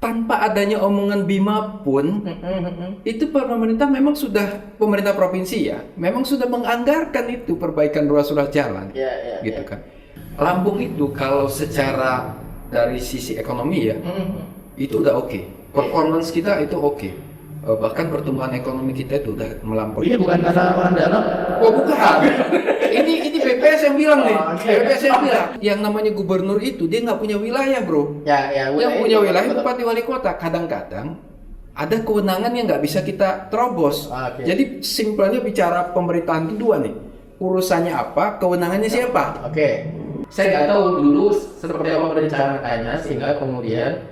tanpa adanya omongan Bima pun, itu pemerintah memang sudah, pemerintah provinsi ya, memang sudah menganggarkan itu perbaikan ruas-ruas jalan, gitu kan. Lampung itu kalau secara dari sisi ekonomi ya, itu udah oke. Performance kita itu oke. Bahkan pertumbuhan ekonomi kita itu udah melampaui. Ini bukan karena orang dalam. Oh bukan. ini BPS yang bilang nih. BPS yang bilang. Yang namanya gubernur itu dia nggak punya wilayah, bro. Yang punya wilayah bupati wali kota. Kadang-kadang ada kewenangan yang nggak bisa kita terobos. Jadi simpelnya bicara pemerintahan itu dua nih. Urusannya apa, kewenangannya siapa? Saya nggak tahu dulu seperti apa perencanaannya sehingga kemudian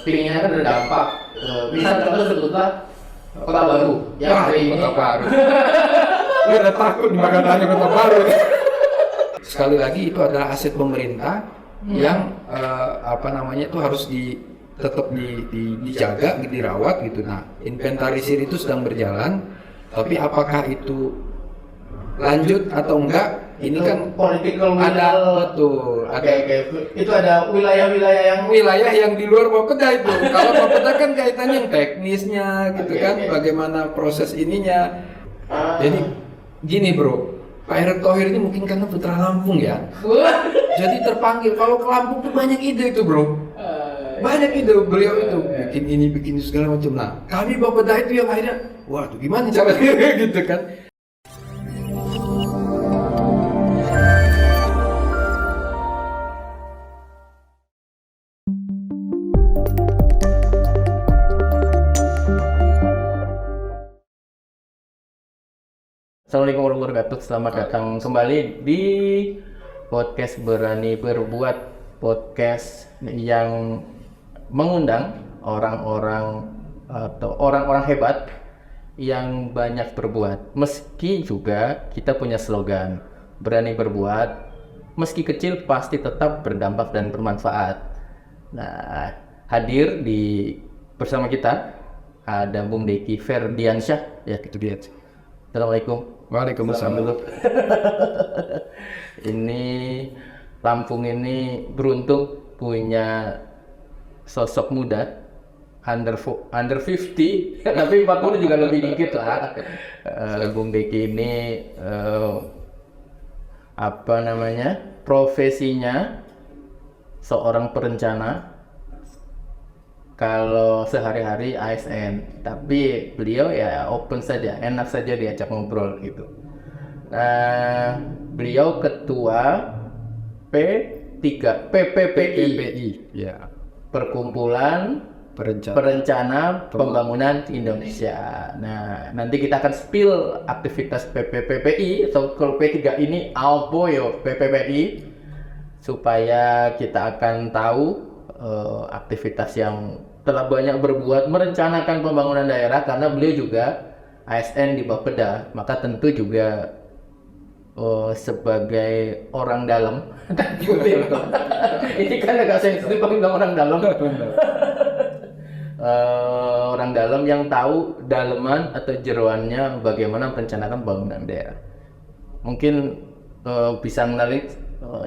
pilihnya kan berdampak. Misal contoh sebutlah Kota Baru yang hari ini. Kota Baru. Gue udah takut dimakan tanya Kota Baru. Sekali lagi itu adalah aset pemerintah yang itu harus tetap dijaga, dirawat gitu. Nah, inventarisir itu sedang berjalan, tapi apakah itu lanjut atau enggak? Ini itu kan political ada betul. Itu ada wilayah yang di luar Bapeda itu. Kalau Bapeda kan kaitannya yang teknisnya gitu kan, bagaimana proses ininya. Jadi gini bro, Pak Erick Thohir ini mungkin karena putra Lampung ya. Jadi terpanggil. Kalau ke Lampung tuh banyak ide itu bro. Banyak ide beliau itu bikin ini bikin segala macam. Nah kami Bapeda itu yang akhirnya, waduh gimana caranya gitu kan. Assalamualaikum warahmatullahi wabarakatuh. Selamat datang kembali di podcast Berani Berbuat, podcast yang mengundang orang-orang atau orang-orang hebat yang banyak berbuat. Meski juga kita punya slogan berani berbuat, meski kecil pasti tetap berdampak dan bermanfaat. Nah, hadir bersama kita ada Bung Deki Ferdiansyah, ya itu dia. Assalamualaikum. Waalaikumsalam dulu. Ini Lampung ini beruntung punya sosok muda under 50 tapi 40 juga lebih dikit lah. Bung Deki ini profesinya seorang perencana. Kalau sehari-hari ASN, tapi beliau ya open saja, enak saja diajak ngobrol gitu. Nah, beliau ketua PPPI, ya. Perkumpulan Perencana Pembangunan Indonesia. Nah, nanti kita akan spill aktivitas PPPI atau kalau P3 ini Alboyo PPPI supaya kita akan tahu aktivitas yang telah banyak berbuat merencanakan pembangunan daerah karena beliau juga ASN di Bapeda, maka tentu juga sebagai orang dalam. Ini kan agak sensitif bilang orang dalam. Orang dalam yang tahu daleman atau jeroannya bagaimana merencanakan pembangunan daerah. Mungkin bisa mengenali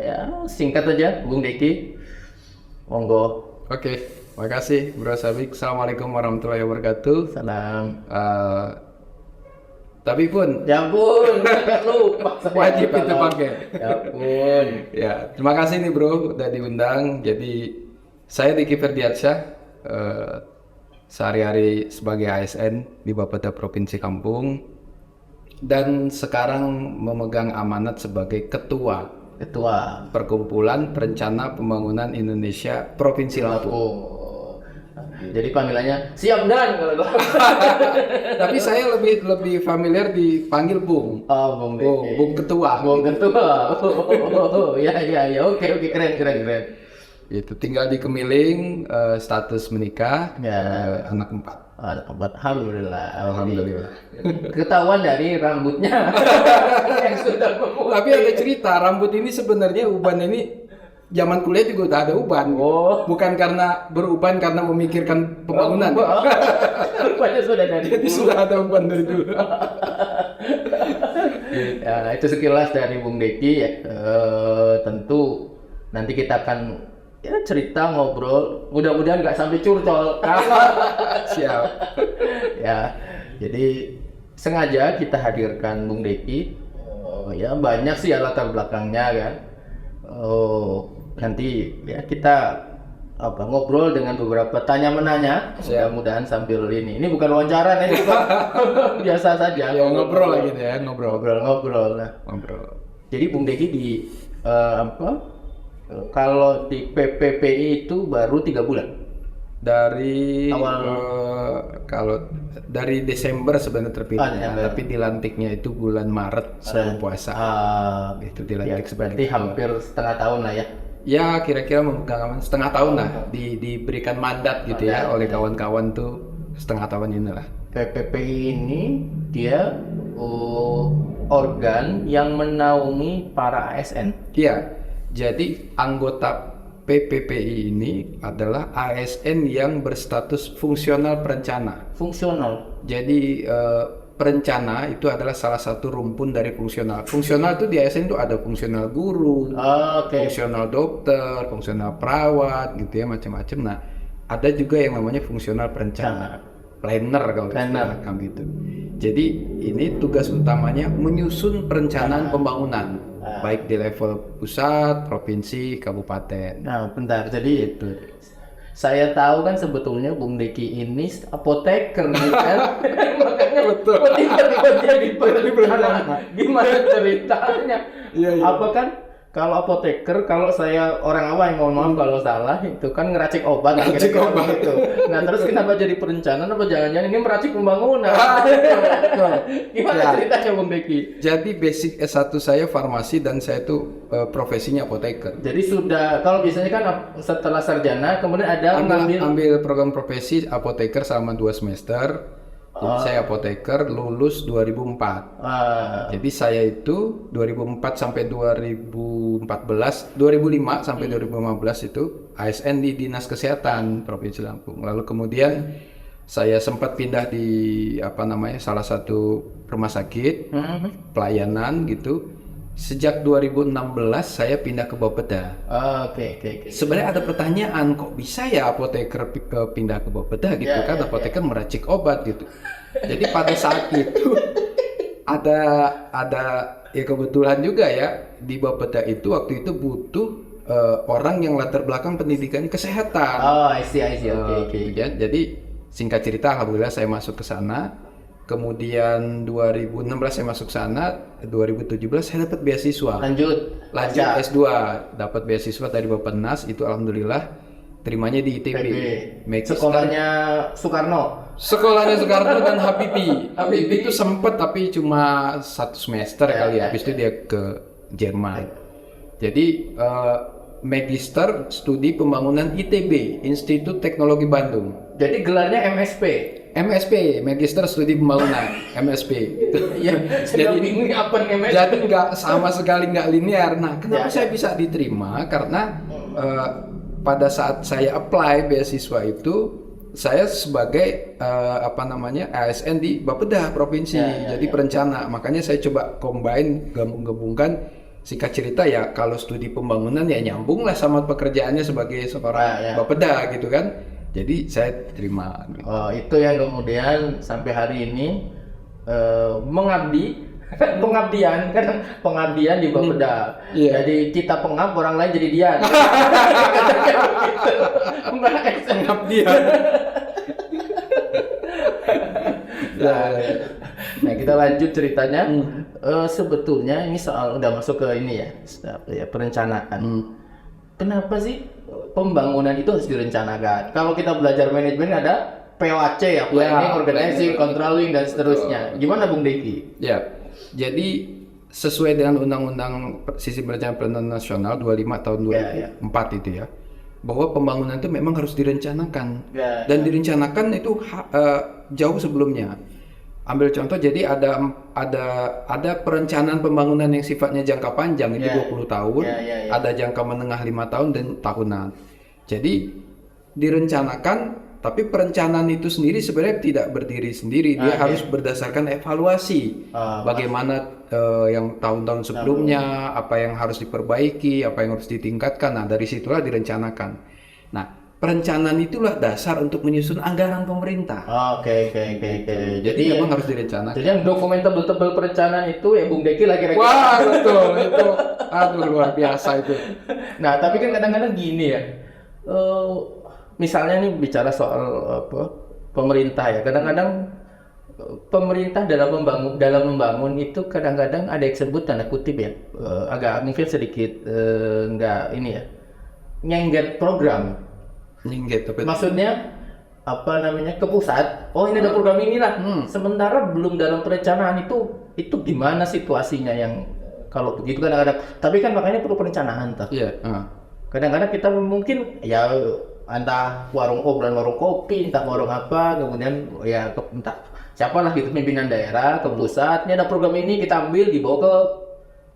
ya singkat aja Bung Deki. Monggo. Oke, makasih Bro Sabik. Assalamualaikum warahmatullahi wabarakatuh. Salam. Tapi pun, Ya ampun, lupa. wajib itu pakai. Ya ampun. Ya, terima kasih nih Bro udah diundang. Jadi saya Deki Ferdiansyah, sehari-hari sebagai ASN di Bapeda Provinsi Lampung dan sekarang memegang amanat sebagai ketua Perkumpulan Perencana Pembangunan Indonesia Provinsi Lampung. Jadi panggilannya Siap Dan kalau Tapi saya lebih familiar dipanggil Bung. Bung Deki. Bung Ketua. Bung Ketua. Ya, oke, keren. Itu tinggal di Kemiling, status menikah, anak 4. Alhamdulillah. Ketahuan dari rambutnya yang sudah memutih. Tapi ada cerita, rambut ini sebenarnya uban ini zaman kuliah juga udah ada uban. Bukan karena beruban karena memikirkan pembangunan. Rupanya sudah dari Jadi sudah ada uban dari dulu. Ya, itu sekilas dari Bung Deki ya. Tentu nanti kita akan ya cerita ngobrol, mudah-mudahan nggak sampai curcol. Siap. Ya, jadi sengaja kita hadirkan Bung Deki. Ya banyak sih ya latar belakangnya kan. Nanti ya kita ngobrol dengan beberapa tanya menanya. Mudah-mudahan sambil ini bukan wawancara nih, biasa saja. Ya, ngobrol lagi deh ya, ngobrol. Ngobrol. Nah. Ngobrol. Jadi Bung Deki di kalau di PPPI itu baru 3 bulan. Dari Awal. Kalau dari Desember sebenarnya terpilih, Desember. tapi dilantiknya itu bulan Maret sebelum puasa. Itu dilantik Berarti hampir setengah tahun lah ya. Ya kira-kira memegang setengah tahun lah, diberikan mandat gitu ya oleh kawan-kawan tuh setengah tahun inilah. PPPI ini dia organ yang menaungi para ASN. Iya, jadi anggota PPPI ini adalah ASN yang berstatus fungsional perencana. Fungsional. Jadi perencana itu adalah salah satu rumpun dari fungsional. Fungsional itu di ASN itu ada fungsional guru, fungsional dokter, fungsional perawat gitu ya, macam-macam. Nah, ada juga yang namanya fungsional perencana, planner kalau istilah gitu. Jadi ini tugas utamanya menyusun perencanaan pembangunan, baik di level pusat, provinsi, kabupaten. Nah, bentar. Jadi itu saya tahu kan sebetulnya Bung Deki ini apoteker nih kan. Makanya Betul. tiba-tiba jadi perencana. Gimana ceritanya? Iya. Apa kan kalau apoteker, kalau saya orang awam, mohon maaf kalau salah, itu kan ngeracik obat. Ngeracik kira-kira obat. begitu. Nah, terus kenapa jadi perencana? Apa jangan-jangan ini meracik pembangunan? Gimana Ya. ceritanya Bung Deki? Jadi basic S1 saya farmasi dan saya itu profesinya apoteker. Jadi sudah, kalau biasanya kan setelah sarjana, kemudian ada Ambil program profesi apoteker selama 2 semester. Jadi saya apoteker lulus 2004. Jadi saya itu 2004 sampai 2005 sampai 2015 itu ASN di Dinas Kesehatan Provinsi Lampung. Lalu kemudian saya sempat pindah di salah satu rumah sakit pelayanan gitu. Sejak 2016 saya pindah ke Bapeda. Oke. Sebenarnya ada pertanyaan, kok bisa ya apoteker pindah ke Bapeda gitu kan? Apoteker meracik obat gitu. Jadi pada saat itu ada ya kebetulan juga ya di Bapeda itu waktu itu butuh orang yang latar belakang pendidikan kesehatan. I see. Oke. Jadi singkat cerita, alhamdulillah saya masuk ke sana. Kemudian 2016 saya masuk sana, 2017 saya dapat beasiswa. Lanjut S2, dapat beasiswa dari Bappenas, itu alhamdulillah terimanya di ITB. Sekolahnya Soekarno. Sekolahnya Soekarno dan Habibie. Habibie itu sempat tapi cuma 1 semester kali ya. Habis itu dia ke Jerman. Jadi Magister Studi Pembangunan ITB, Institut Teknologi Bandung. Jadi gelarnya MSP. MSP, Magister Studi Pembangunan, MSP. Ya, jadi bingung apa nih MSP. Jadi nggak sama sekali nggak linear. Nah, kenapa saya bisa diterima? Karena pada saat saya apply beasiswa itu, saya sebagai ASN di Bapeda provinsi, jadi perencana. Makanya saya coba gabungkan. Singkat cerita ya, kalau studi pembangunan ya nyambung lah sama pekerjaannya sebagai seorang Bapeda gitu kan. Jadi saya terima. Itu yang kemudian sampai hari ini pengabdian di Bapeda. Jadi kita pengab, orang lain jadi dian. Pengabdian. Nah, kita lanjut ceritanya. Sebetulnya ini soal udah masuk ke ini ya perencanaan. Kenapa sih pembangunan itu harus direncanakan? Kalau kita belajar manajemen ada POAC ya, planning, organizing, controlling dan seterusnya. Gimana Bung Deki? Ya, jadi sesuai dengan Undang-Undang Sistem Perencanaan Nasional 25 tahun 2004 itu ya, bahwa pembangunan itu memang harus direncanakan dan direncanakan itu jauh sebelumnya. Ambil contoh, jadi ada perencanaan pembangunan yang sifatnya jangka panjang, ini 20 tahun, ada jangka menengah 5 tahun dan tahunan. Jadi direncanakan tapi perencanaan itu sendiri sebenarnya tidak berdiri sendiri, dia harus berdasarkan evaluasi bagaimana yang tahun-tahun sebelumnya, apa yang harus diperbaiki, apa yang harus ditingkatkan. Nah, dari situlah direncanakan. Nah, perencanaan itulah dasar untuk menyusun anggaran pemerintah. Oke. Jadi memang harus direncanakan. Jadi yang dokumen tebel-tebel perencanaan itu ya Bung Deki lah kira-kira. Wah, betul itu. Aduh, luar biasa itu. Nah, tapi kan kadang-kadang gini ya. Misalnya nih bicara soal pemerintah ya. Kadang-kadang pemerintah dalam membangun itu kadang-kadang ada yang sebut tanda kutip ya. Agak mungkin sedikit enggak ini ya. Nyengget program. Nyengget apa itu? Maksudnya apa namanya ke pusat, oh ini ada program inilah. Sementara belum dalam perencanaan itu gimana situasinya yang kalau begitu kan ada. Tapi kan makanya perlu perencanaan tuh. Iya. Kadang-kadang kita mungkin ya entah warung kopi, entah warung apa, kemudian ya entah siapalah gitu pimpinan daerah ke pusat, ini ada program ini kita ambil dibawa ke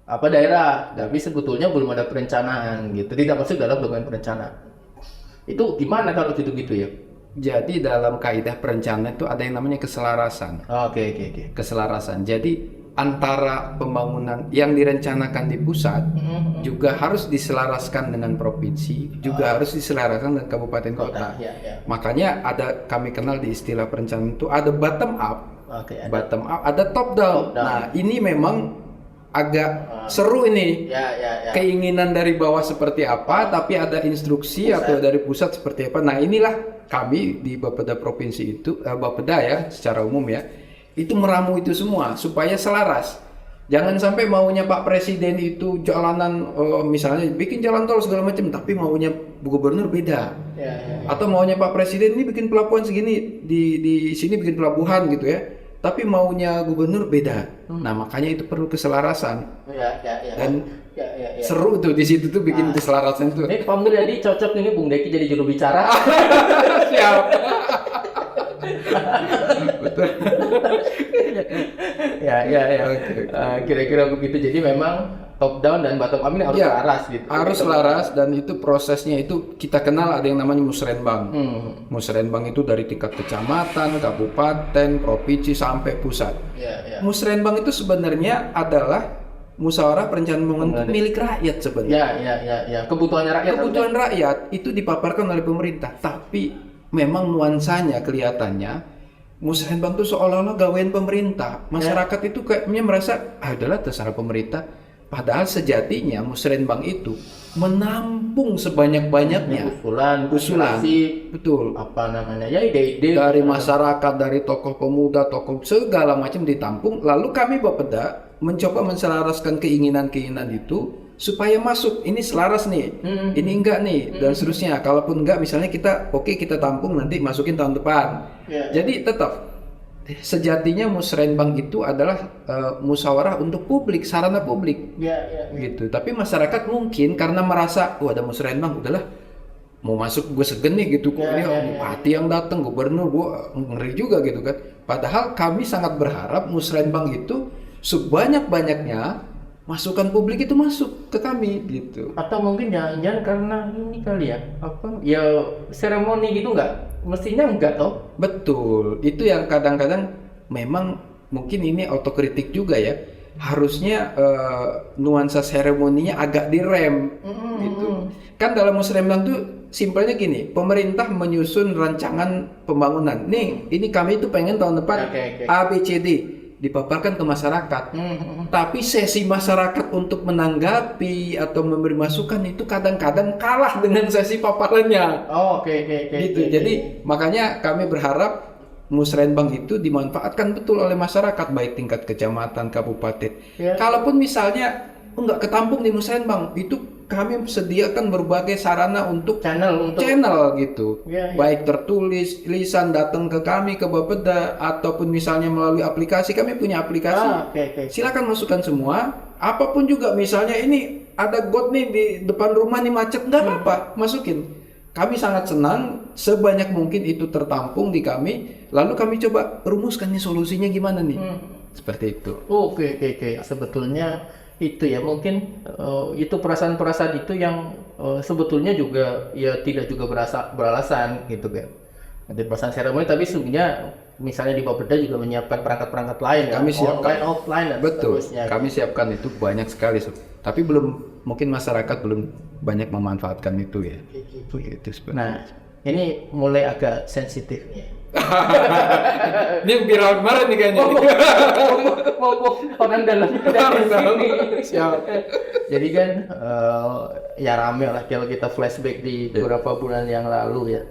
apa daerah, tapi sebetulnya belum ada perencanaan gitu, tidak masuk dalam dokumen perencanaan. Itu gimana kalau gitu-gitu ya? Jadi dalam kaidah perencanaan itu ada yang namanya keselarasan. Oke. Keselarasan. Jadi antara pembangunan yang direncanakan di pusat juga harus diselaraskan dengan provinsi, juga harus diselaraskan dengan kabupaten kota. Ya. Makanya kami kenal di istilah perencanaan itu ada bottom up, bottom up, ada top down. Nah, ini memang agak seru ini. Ya. Keinginan dari bawah seperti apa, tapi ada instruksi atau dari pusat seperti apa. Nah, inilah kami di Bapeda provinsi itu, Bapeda ya secara umum ya, itu meramu itu semua supaya selaras. Jangan sampai maunya Pak Presiden itu jalanan misalnya bikin jalan tol segala macam, tapi maunya gubernur beda. Ya. Atau maunya Pak Presiden ini bikin pelabuhan segini, di sini bikin pelabuhan gitu ya. Tapi maunya gubernur beda. Nah, makanya itu perlu keselarasan. Ya. Dan seru tuh di situ tuh bikin keselarasan tuh. Ini Pak Mulyadi cocok ini Bung Deki jadi juru bicara. Siap. Betul. Ya. Kira-kira begitu. Jadi memang top down dan bottom up ini harus selaras gitu. Harus selaras, dan itu prosesnya itu kita kenal ada yang namanya musrenbang. Musrenbang itu dari tingkat kecamatan, kabupaten, provinsi sampai pusat. Musrenbang itu sebenarnya adalah musyawarah perencanaan pembangunan milik rakyat sebenarnya. Ya. Kebutuhan Rakyat itu dipaparkan oleh pemerintah, tapi memang nuansanya kelihatannya musrenbang itu seolah-olah gawean pemerintah. Masyarakat itu kayaknya merasa adalah terserah pemerintah. Padahal sejatinya musrenbang itu menampung sebanyak-banyaknya usulan, betul. Apa namanya ya ide-ide dari masyarakat, dari tokoh pemuda, tokoh segala macam ditampung. Lalu kami Bapeda mencoba menselaraskan keinginan-keinginan itu supaya masuk. Ini selaras nih, ini enggak nih, dan seterusnya. Kalaupun enggak, misalnya kita kita tampung nanti masukin tahun depan. Jadi tetap sejatinya musrenbang itu adalah musyawarah untuk publik, sarana publik. Gitu. Tapi masyarakat mungkin karena merasa ada musrenbang, udahlah mau masuk gue segen nih gitu kok, ini bupati yang datang, gubernur, gue ngeri juga gitu kan. Padahal kami sangat berharap musrenbang itu sebanyak-banyaknya masukan publik itu masuk ke kami gitu. Atau mungkin jangan-jangan karena ini kali ya, seremoni gitu enggak? Mestinya enggak toh? Betul, itu yang kadang-kadang memang mungkin ini otokritik juga ya. Harusnya nuansa seremoninya agak direm gitu. Kan dalam musrenbang tuh simpelnya gini, pemerintah menyusun rancangan pembangunan. Nih, ini kami itu pengen tahun depan A, B, C, D dipaparkan ke masyarakat. Tapi sesi masyarakat untuk menanggapi atau memberi masukan itu kadang-kadang kalah dengan sesi paparannya. Gitu. Jadi makanya kami berharap musrenbang itu dimanfaatkan betul oleh masyarakat, baik tingkat kecamatan, kabupaten. Kalaupun misalnya nggak ketampung di musrenbang, itu kami sediakan berbagai sarana untuk channel gitu. Baik tertulis, lisan, datang ke kami ke Bapeda, ataupun misalnya melalui aplikasi. Kami punya aplikasi. Silakan masukkan semua. Apapun juga, misalnya ini ada got nih di depan rumah nih macet, nggak apa-apa, masukin. Kami sangat senang sebanyak mungkin itu tertampung di kami. Lalu kami coba rumuskan nih solusinya gimana nih. Seperti itu. Oke. Sebetulnya itu ya mungkin itu perasaan-perasaan itu yang sebetulnya juga ya tidak juga beralasan gitu kan. nanti pasang seremoni, tapi sebenarnya misalnya di Bapeda juga menyiapkan perangkat-perangkat lain kan, Kami siapkan. online, offline dan Betul, seterusnya. kami siapkan itu banyak sekali, Sob. Tapi belum, mungkin masyarakat belum banyak memanfaatkan itu ya. Begitu sebenarnya. Nah, ini mulai agak sensitif nih. Ini yang viral kemarin nih kayaknya. Orang dalam dari sini. Siap. Jadi kan ya rame lah kalau kita flashback di beberapa bulan yang lalu ya.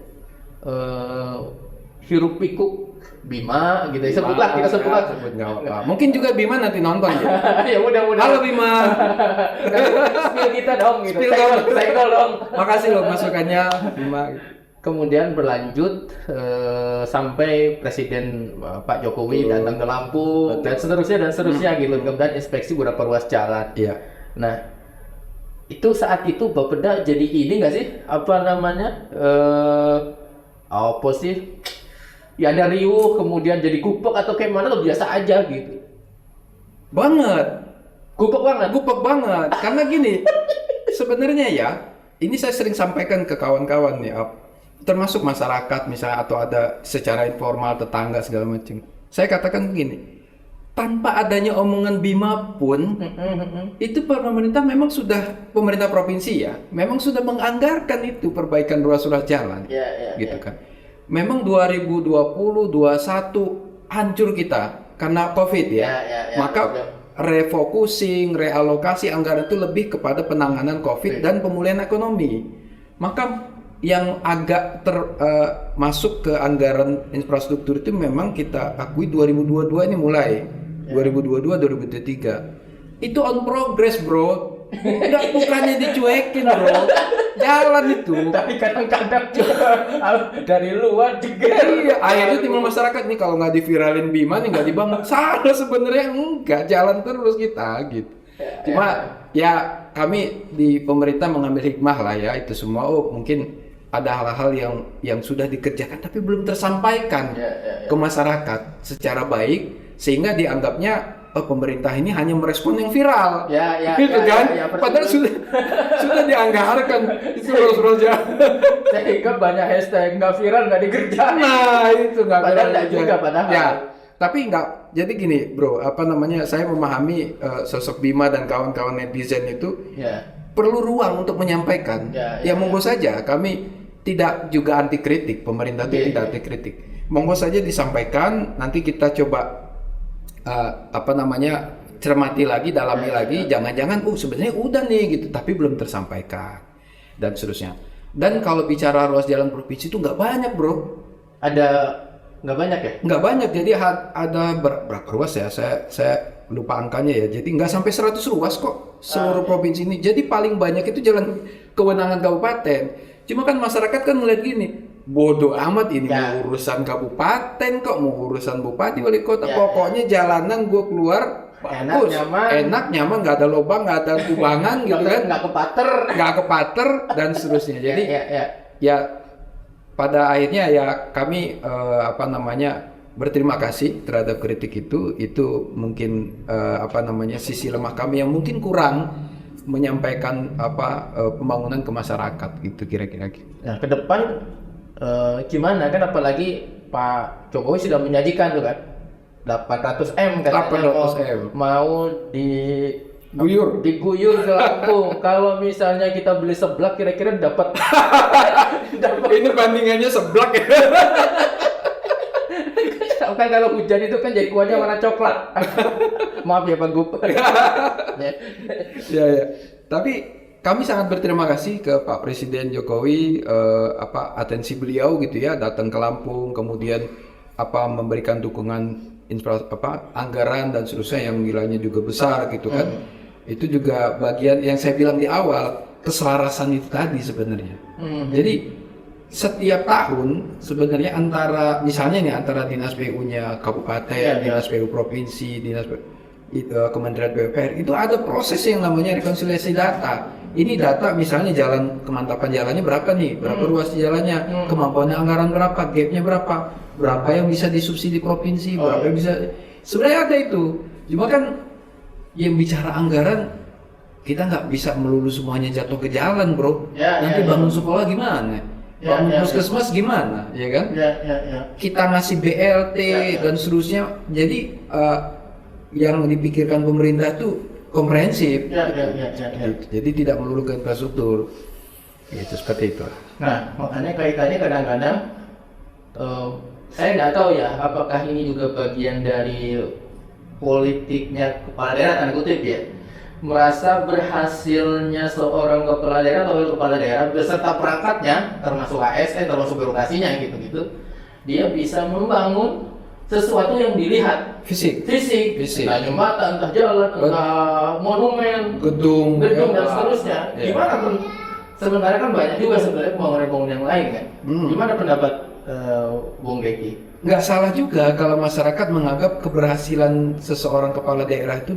Hiruk pikuk Bima gitu. Sebutlah, kita sebutlah. Sebut nggak apa-apa. Mungkin juga Bima nanti nonton ya. Ya mudah-mudahan. Halo Bima. Spill kita dong gitu. Spill dong. Senggol dong. Makasih loh masukannya Bima. Kemudian berlanjut sampai Presiden Pak Jokowi datang ke Lampung dan seterusnya gitu. Kemudian inspeksi beberapa ruas jalan. Iya. Nah, itu saat itu Bapeda jadi ini nggak sih? Apa namanya? Apa sih? Ya ada riuh, kemudian jadi gupek atau kayak mana, lo biasa aja gitu. Banget. Gupek banget. Gupek banget. Karena gini, sebenarnya ya, ini saya sering sampaikan ke kawan-kawan nih, termasuk masyarakat misalnya atau ada secara informal tetangga segala macam. Saya katakan begini, tanpa adanya omongan Bima pun, itu pemerintah memang sudah, pemerintah provinsi ya, memang sudah menganggarkan itu perbaikan ruas-ruas jalan, gitu kan. Memang 2020, 2021 hancur kita karena COVID ya. Maka refocusing, realokasi anggaran itu lebih kepada penanganan COVID dan pemulihan ekonomi. Maka yang agak masuk ke anggaran infrastruktur itu memang kita akui 2022 ini mulai 2022 2023 itu on progress bro. Udah bukannya dicuekin bro, jalan itu. Tapi kadang-kadang juga dari luar juga. Iya, akhirnya timbul masyarakat nih kalau nggak diviralin Bima nih nggak dibangun. Salah sebenarnya enggak, jalan terus kita gitu. Cuma ya kami di pemerintah mengambil hikmah lah ya itu semua. Oh mungkin ada hal-hal yang sudah dikerjakan tapi belum tersampaikan ke masyarakat secara baik sehingga dianggapnya pemerintah ini hanya merespon yang viral, gitu kan? Padahal sudah dianggarkan itu terus jalan. Sehingga banyak hashtag nggak viral nggak dikerjain. Nah itu nggak viral. Padahal nggak juga padahal. Ya, tapi nggak. Jadi gini, bro, saya memahami sosok Bima dan kawan-kawan netizen itu perlu ruang untuk menyampaikan. Monggo saja, kami tidak juga anti kritik, pemerintah itu tidak anti kritik. Monggo saja disampaikan, nanti kita coba cermati lagi, dalami lagi, jangan-jangan sebenarnya udah nih gitu, tapi belum tersampaikan dan seterusnya. Dan kalau bicara ruas jalan provinsi itu nggak banyak bro. Nggak banyak ya? Nggak banyak, jadi ada berapa ruas ya, saya lupa angkanya ya, jadi nggak sampai 100 ruas kok seluruh provinsi ini. Jadi paling banyak itu jalan kewenangan kabupaten. Cuma kan masyarakat kan melihat gini, bodoh amat ini mau urusan kabupaten kok, mau urusan bupati wali kota, pokoknya jalanan gue keluar bagus, enak nyaman, nggak ada lubang, nggak ada kubangan gitu kan, nggak kepater dan seterusnya. Jadi ya pada akhirnya ya kami berterima kasih terhadap kritik itu mungkin sisi lemah kami yang mungkin kurang menyampaikan pembangunan ke masyarakat gitu kira-kira. Nah ke depan gimana kan, apalagi Pak Jokowi sudah menyajikan tuh kan 800M katanya 800M mau diguyur ke Lampung. Kalau misalnya kita beli seblak kira-kira dapat ini bandingannya seblak ya. Kan kalau hujan itu kan jadi kuahnya warna coklat. Maaf ya Pak Gubernur. Ya. Tapi kami sangat berterima kasih ke Pak Presiden Jokowi atensi beliau gitu ya, datang ke Lampung, kemudian memberikan dukungan anggaran dan seterusnya yang nilainya juga besar gitu kan. Itu juga bagian yang saya bilang di awal, keselarasan itu tadi sebenarnya. Jadi setiap tahun sebenarnya antara dinas PU-nya kabupaten, dinas PU provinsi, Kementerian PUPR itu ada proses yang namanya rekonsiliasi data. Ini data misalnya kemantapan jalannya berapa nih, berapa ruas jalannya, kemampuannya anggaran berapa, gapnya berapa yang bisa disubsidi provinsi, berapa yang bisa, sebenarnya ada itu. Cuma kan yang bicara anggaran kita nggak bisa melulu semuanya jatuh ke jalan bro. Nanti bangun sekolah gimana? bangun puskesmas gimana, ya kan? Kita ngasih BLT dan seterusnya. Jadi yang dipikirkan pemerintah tuh komprehensif. Jadi tidak melulu ke infrastruktur. Itu seperti itu. Nah, makanya kaitannya kadang-kadang saya nggak tahu ya, apakah ini juga bagian dari politiknya kepala daerah, tanda kutip ya, merasa berhasilnya seorang kepala daerah atau kepala daerah beserta perangkatnya, termasuk ASN, termasuk birokrasinya gitu-gitu, dia bisa membangun sesuatu yang dilihat fisik. Entah jembatan, entah jalan, entah monumen, gedung dan seterusnya. Gimana pun, sementara kan banyak juga sebenarnya pembangunan yang lain kan. Gimana pendapat Bung Deki? Nggak salah juga kalau masyarakat menganggap keberhasilan seseorang kepala daerah itu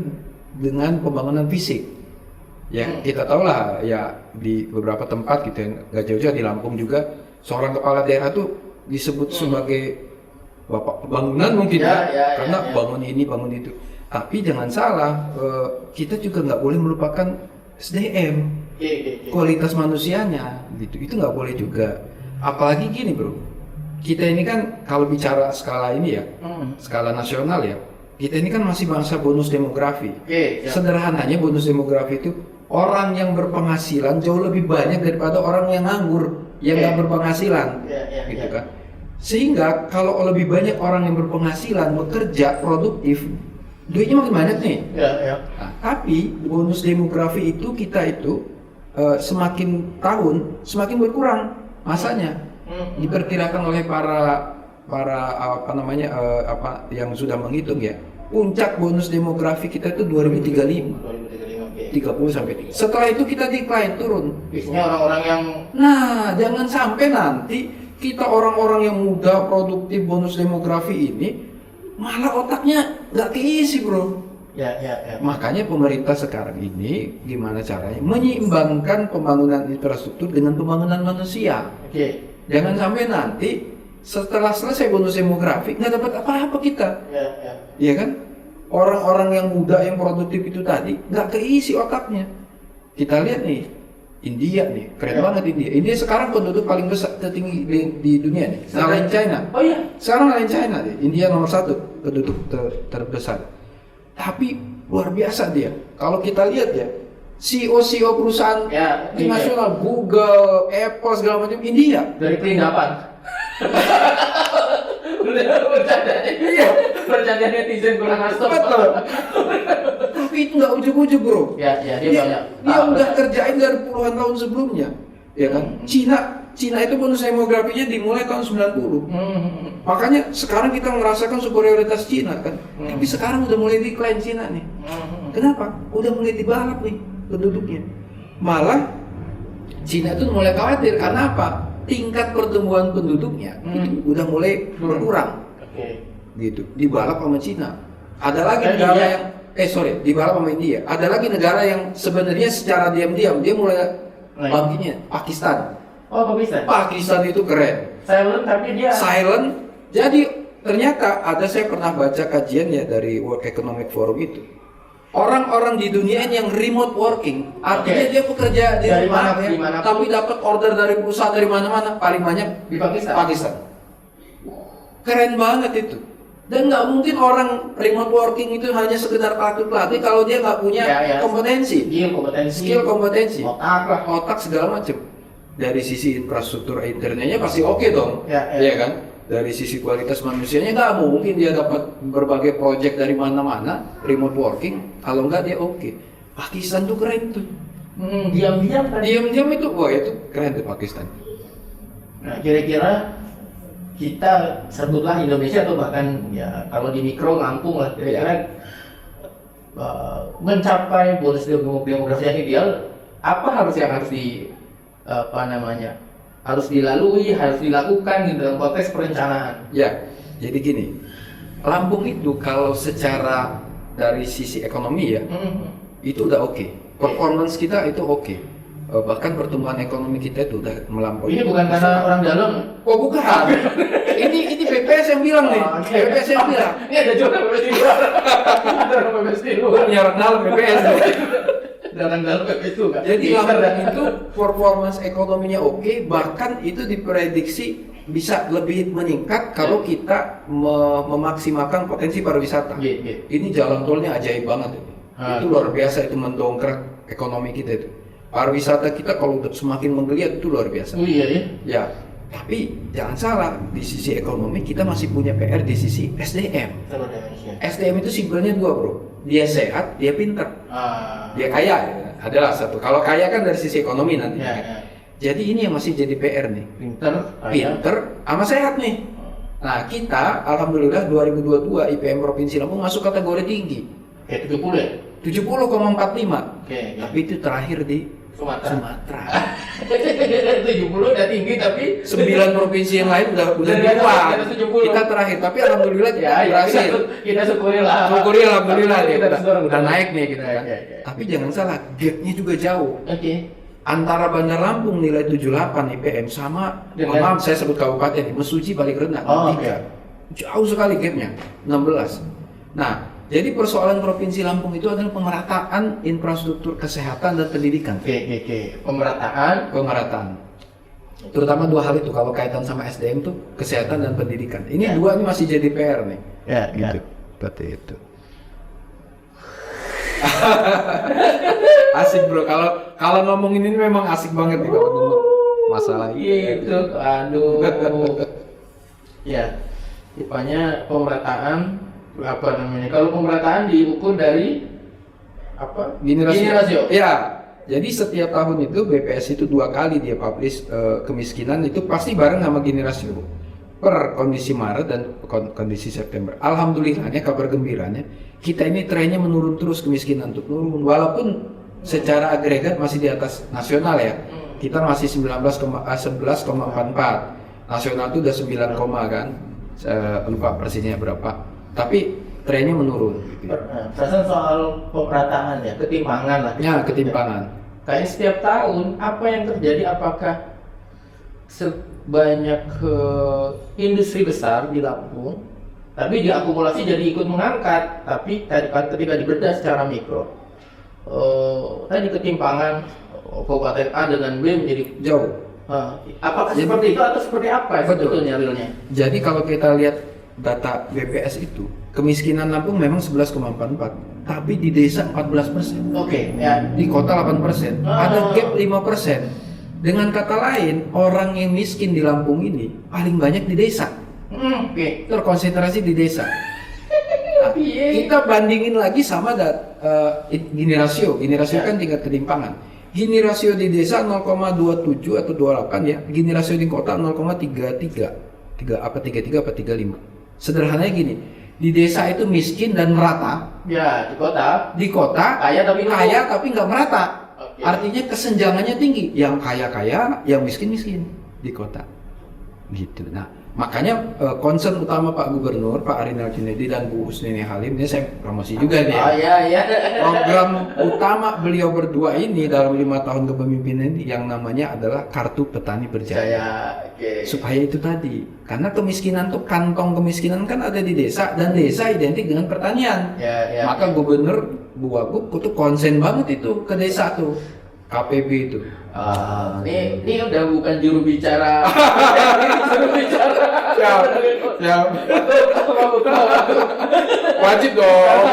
dengan pembangunan fisik. Ya kita tahu lah ya, di beberapa tempat gitu yang nggak jauh-jauh di Lampung juga seorang kepala daerah tuh disebut sebagai bapak pembangunan mungkin karena bangun ini bangun itu. Tapi jangan salah, kita juga nggak boleh melupakan SDM, kualitas manusianya gitu. Itu nggak boleh juga. Apalagi gini bro, kita ini kan kalau bicara skala ini ya, skala nasional ya, kita ini kan masih bangsa bonus demografi. Sederhananya bonus demografi itu orang yang berpenghasilan jauh lebih banyak daripada orang yang nganggur, yang nggak berpenghasilan, gitu kan. Sehingga kalau lebih banyak orang yang berpenghasilan bekerja produktif, duitnya makin banyak nih. Nah, tapi bonus demografi itu kita itu semakin tahun semakin berkurang masanya. Diperkirakan oleh para yang sudah menghitung ya, puncak bonus demografi kita itu 2035. 30 sampai 30. Setelah itu kita decline, turun. Biasanya orang-orang yang jangan sampai nanti kita orang-orang yang muda produktif bonus demografi ini malah otaknya nggak keisi bro. Makanya pemerintah sekarang ini gimana caranya menyeimbangkan pembangunan infrastruktur dengan pembangunan manusia. Jangan sampai nanti setelah selesai bonus demografi nggak dapat apa-apa kita. Iya kan? Orang-orang yang muda yang produktif itu tadi nggak keisi otaknya. Kita lihat nih India nih, keren banget India. India sekarang penduduk paling besar tertinggi di dunia nih, ngalahin China. Sekarang ngalahin China nih. India nomor 1 penduduk terbesar. Tapi luar biasa dia. Kalau kita lihat ya, CEO perusahaan internasional, Google, Apple segala macam India. Dari perindapan. Bercanda netizen kurang asal. Tapi itu nggak ujuk-ujuk bro. Dia banyak. Dia udah kerjain dari puluhan tahun sebelumnya, ya kan? Cina itu bonus demografinya dimulai tahun 90. Makanya sekarang kita merasakan superioritas Cina kan. Tapi sekarang udah mulai decline Cina nih. Kenapa? Udah mulai dibalap nih penduduknya. Malah Cina itu mulai khawatir karena apa? Tingkat pertumbuhan penduduknya itu udah mulai berkurang. Gitu. Dibalap sama Cina. Ada lagi negara yang dibalap sama India. Ada lagi negara yang sebenarnya secara diam-diam dia mulai bangkitnya, Pakistan. Pakistan itu keren. Silent tapi dia silent. Jadi ternyata saya pernah baca kajian ya dari World Economic Forum itu. Orang-orang di dunia yang remote working, artinya dia bekerja di mana, tapi dapat order dari perusahaan dari mana-mana, paling banyak di Pakistan. Keren banget itu. Dan nggak mungkin orang remote working itu hanya sekedar pelatih kalau dia nggak punya kompetensi, skill kompetensi, otak segala macam. Dari sisi infrastruktur internetnya pasti oke dong, ya kan? Dari sisi kualitas manusianya nggak mungkin dia dapat berbagai project dari mana-mana remote working kalau nggak dia oke. Pakistan tuh keren tuh. Diam-diam itu, wah itu keren tuh Pakistan. Nah kira-kira kita sebutlah Indonesia atau bahkan ya kalau di mikro Lampung lah kira-kira mencapai bonus demografi yang ideal, apa harus dilalui, harus dilakukan gitu dalam konteks perencanaan. Ya, jadi gini, Lampung itu kalau secara dari sisi ekonomi ya, itu udah oke. Performance kita itu oke. Bahkan pertumbuhan ekonomi kita itu udah melampaui. Ini bukan karena orang dalam. Oh bukan. ini BPS yang bilang nih. BPS yang bilang. Ini ada juga BPS di luar. Ada BPS di luar. Punya dalam BPS. dalam itu kan. Jadi Lampung itu performance ekonominya oke, bahkan itu diprediksi bisa lebih meningkat kalau kita memaksimalkan potensi pariwisata. Ini jalan tolnya ajaib banget ini. Itu luar biasa, itu mendongkrak ekonomi kita itu. Pariwisata kita kalau semakin menggeliat itu luar biasa. Oh iya ya. Ya, tapi jangan salah, di sisi ekonomi kita masih punya PR di sisi SDM. SDM itu simpelnya dua bro, dia sehat, dia pintar, dia kaya, ya. Adalah satu. Kalau kaya kan dari sisi ekonomi nanti. Ya. Jadi ini yang masih jadi PR nih. Pinter, sama sehat nih. Nah kita, alhamdulillah 2022 IPM Provinsi Lampung masuk kategori tinggi. Kayak 70 ya? 70,45. Tapi itu terakhir di Sumatera. 70 udah tinggi tapi 9 provinsi yang lain udah di bawah. Kita terakhir, tapi alhamdulillah kita berhasil. Kita syukurilah. Syukuri alhamdulillah kita udah naik nih kita kan. Tapi jangan salah, gapnya juga jauh. Antara Bandar Lampung nilai 78 IPM sama maaf saya sebut kabupaten, Mesuji paling rendah 3. Jauh sekali gapnya, 16. Nah, jadi persoalan Provinsi Lampung itu adalah pemerataan infrastruktur kesehatan dan pendidikan. Pemerataan. Terutama dua hal itu, kalau kaitan sama SDM tuh kesehatan dan pendidikan. Ini dua ini masih jadi PR nih. Ya, gitu. Seperti itu. Asik bro, kalau ngomongin ini memang asik banget nih kalau ngomong masalah itu. Aduh. Ya, tipanya pemerataan apa namanya? Kalau pemerataan diukur dari apa? Gini rasio. Ya, jadi setiap tahun itu BPS itu 2 kali dia publish kemiskinan itu pasti bareng sama Gini rasio per kondisi Maret dan kondisi September. Alhamdulillahnya, kabar gembiranya, kita ini trennya menurun terus, kemiskinan untuk menurun walaupun secara agregat masih di atas nasional ya. Kita masih 11,44. Nasional itu udah 9, kan. Lupa persisnya berapa. Tapi trennya menurun gitu. Perasaan soal pemerataan ya, ketimpangan lah. Ya, ketimpangan. Kayak setiap tahun apa yang terjadi, apakah sebanyak industri besar di Lampung tapi diakumulasi jadi ikut mengangkat, tapi ketika dibedah secara mikro tadi ketimpangan kabupaten A dengan B menjadi jauh. Apakah seperti itu atau seperti apa sebetulnya realnya? Jadi kalau kita lihat data BPS itu, kemiskinan Lampung memang 11,44, tapi di desa 14%. Ya. Di kota 8%. Ada gap 5%. Dengan kata lain, orang yang miskin di Lampung ini paling banyak di desa. Terkonsentrasi di desa. Nah, kita bandingin lagi sama Gini rasio. Gini rasio kan tingkat ketimpangan. Gini rasio di desa 0,27 atau 28 ya. Gini rasio di kota 0,33. 33 apa 35. Sederhananya gini, di desa itu miskin dan merata. Ya, di kota kaya tapi nggak merata. Artinya kesenjangannya tinggi, yang kaya, yang miskin di kota, gitu. Nah, makanya concern utama Pak Gubernur, Pak Arinal Junaidi dan Bu Husnini Halim, ini saya promosi juga nih. Program utama beliau berdua ini dalam 5 tahun kepemimpinan ini yang namanya adalah Kartu Petani Berjaya. Supaya itu tadi, karena kemiskinan tuh, kantong kemiskinan kan ada di desa, dan desa identik dengan pertanian. Maka Gubernur Bu Wagub itu konsen banget itu ke desa tuh, KPB itu. Ini udah bukan juru bicara. Siap. Wajib dong.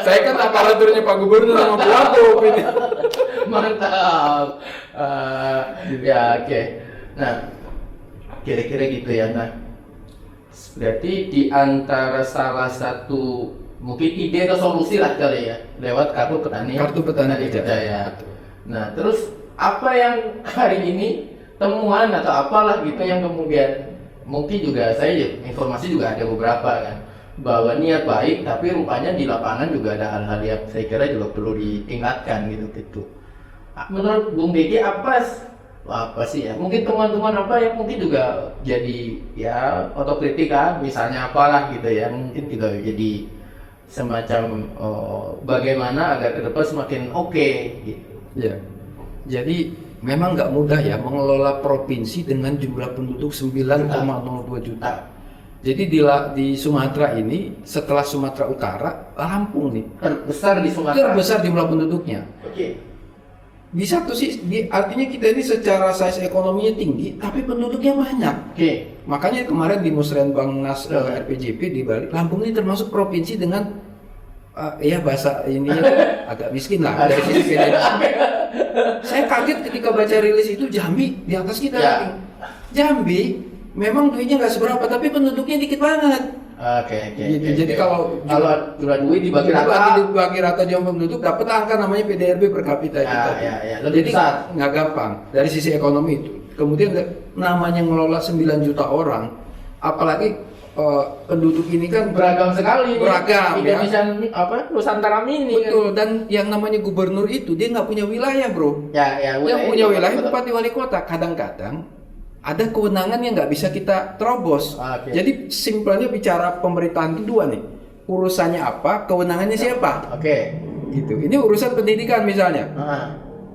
Saya kan aparaturnya Pak Gubernur sama Bu Wagub ini. Mantap. Nah, kira-kira gitu ya. Nah, berarti di antara salah satu mungkin ide atau solusi lah kali ya, lewat Kartu Petani Berjaya. Nah, terus apa yang hari ini temuan atau apalah gitu yang kemudian mungkin juga saya informasi juga ada beberapa kan, bahwa niat baik tapi rupanya di lapangan juga ada hal-hal yang saya kira juga perlu ditingkatkan gitu. Menurut Bung Diki apa sih ya? Mungkin teman-teman apa yang mungkin juga jadi ya otokritik kan, misalnya apalah gitu ya, mungkin juga jadi semacam bagaimana agar ke depan semakin oke gitu. Ya. Jadi memang nggak mudah ya mengelola provinsi dengan jumlah penduduk 9,02 juta. Jadi di Sumatera ini setelah Sumatera Utara, Lampung nih Terbesar di Sumatera. terbesar jumlah penduduknya. Oke. Di satu sisi, artinya kita ini secara size ekonominya tinggi, tapi penduduknya banyak. Oke. Makanya kemarin di Musrenbangnas RPJP di Bali, Lampung ini termasuk provinsi dengan ya bahasa ininya agak miskin lah dari sisi PDB. Saya kaget ketika baca rilis itu Jambi di atas kita. Ya. Jambi memang duitnya nggak seberapa, tapi penduduknya dikit banget. Oke. Gitu. Jadi kalau duit dibagi rata. dibagi rata jumlah penduduk dapat angka namanya PDRB per kapita Ya, kita. ya. Lebih Jadi besar. nggak gampang dari sisi ekonomi itu. Kemudian namanya ngelola 9 juta orang, apalagi penduduk ini kan Beragam sekali. Beragam, ya. Indonesia Nusantara mini. betul, dan yang namanya gubernur itu dia nggak punya wilayah, bro. Ya. Yang punya wilayah bupati wali kota. Kadang-kadang ada kewenangan yang nggak bisa kita terobos. Oke. Jadi simpelnya bicara pemerintahan itu dua nih. Urusannya apa, kewenangannya siapa? Oke. Gitu. Ini urusan pendidikan misalnya.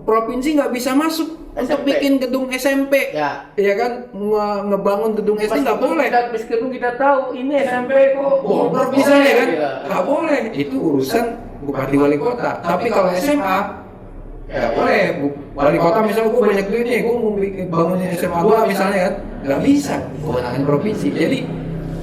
Provinsi nggak bisa masuk untuk SMP. bikin gedung SMP. Ya. Ya kan, ngebangun gedung SD nggak boleh. Meskipun kita tahu ini SMP kok. Bobrok misalnya kan, Gila. nggak boleh. Itu urusan bupati wali kota. Tapi kalau SMA nggak boleh. Wali kota misalnya gue banyak duit nih, gue mau bangun SMA 2 misalnya kan, nggak bisa. Kewenangan provinsi. Jadi